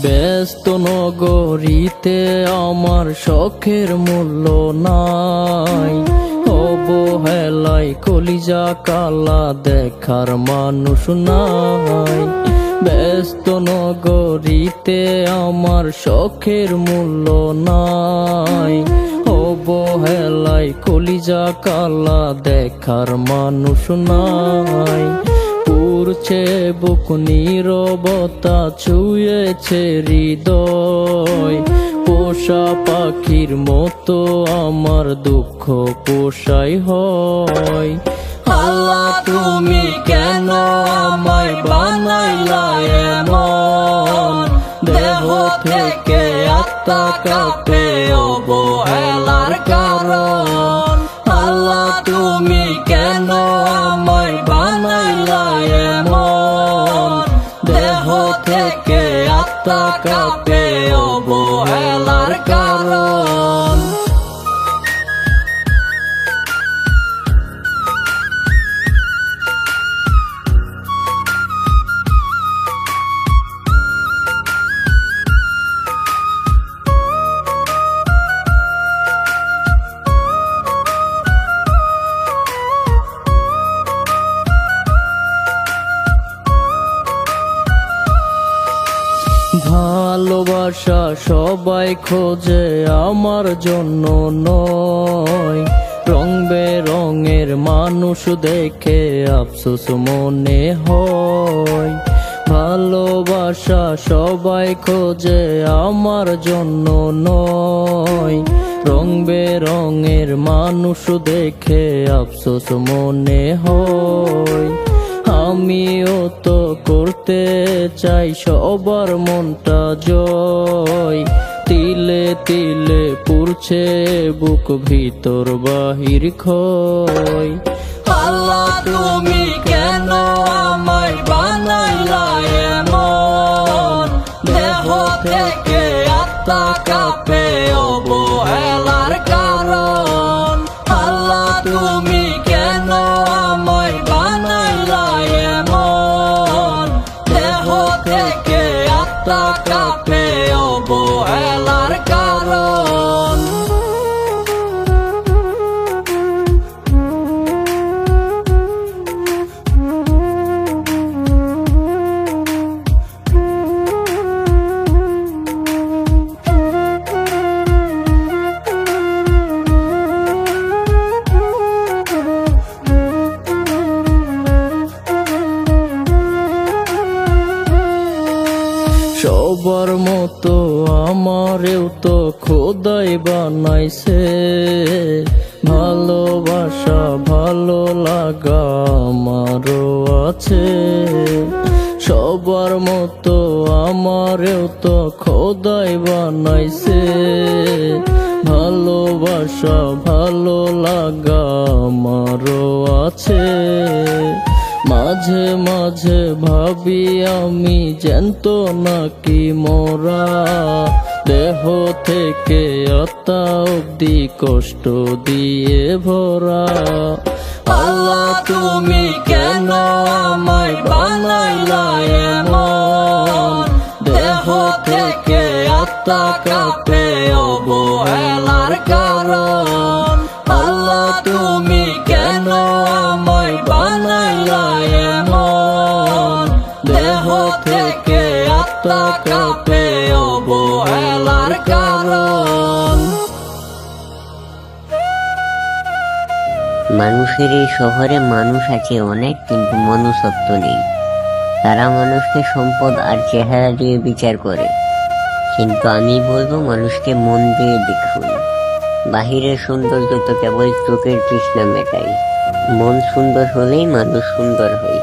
ব্যস্ত নগরীতে আমার শখের মূল্য নাই, অবহেলায় কলিজা কালা দেখার মানুষ নাই। ব্যস্ত নগরীতে আমার শখের মূল্য নাই, অবহেলায় কলিজা কালা দেখার মানুষ নাই। পুরছে বুক নীরবতা ছুঁয়েছে হৃদয়, পোষা পাখির মতো আমার দুঃখ পোষাই হয়। আল্লাহ তুমি কেন আমায় বানাইলা এমন, দেহ থেকে আত্মা কাঁপে অবহেলার কারণ। আল্লাহ তুমি কেন আমায় বানাইলা এমন, দেহ থেকে আত্মা কাঁপে অবহেলার কারণ। ভালোবাসা সবাই খোঁজে আমার জন্য নয়, রং বেরঙের মানুষ দেখে আফসোস মনে হয়। ভালোবাসা সবাই খোঁজে আমার জন্য নয়, রং বেরঙের মানুষ দেখে আফসোস মনে হয়। আমিও তো করতে চাই সবার মনটা জয়, তিলে তিলে পুরছে বুক ভিতর বাহির ক্ষয়। আল্লাহ তুমি কেন আমায় বানাইলা এমন, দেহ থেকে আত্মা কাঁপে অবহেলার কারণ। আল্লাহ তুমি কেন আমায় বানাইলা এমন, দেহ থেকে আত্মা কাঁপে অবহেলার কারণ। সবার মতো আমারেও তো খোদাই বানাইছে, ভালোবাসা ভালো লাগা আমারও আছে। সবার মতো আমারেও তো খোদাই বানাইছে, ভালোবাসা ভালো লাগা আমারও আছে। মাঝে মাঝে ভাবি আমি জ্যান্ত নাকি মোরা, দেহ থেকে আত্মা অব্দি কষ্ট দিয়ে ভরা। আল্লাহ তুমি কেন আমায় বানাইলা এমন, দেহ থেকে আত্মা কাঁপে অবহেলার কারণ। আল্লাহ তুমি কেন আমায় বানাইলা এমন, দেহ থেকে আত্মা কাঁপে অবহেলার কারণ। মানুষের এই শহরে মানুষ আছে অনেক, কিন্তু মনুষ্যত্ব নেই। তারা মানুষকে সম্পদ আর চেহারা দিয়ে বিচার করে, কিন্তু আমি বলবো মানুষকে মন দিয়ে দেখুন। বাহিরের সৌন্দর্য তো কেবল চোখের তৃষ্ণা মেটায়, মন সুন্দর হলেই মানুষ সুন্দর হয়।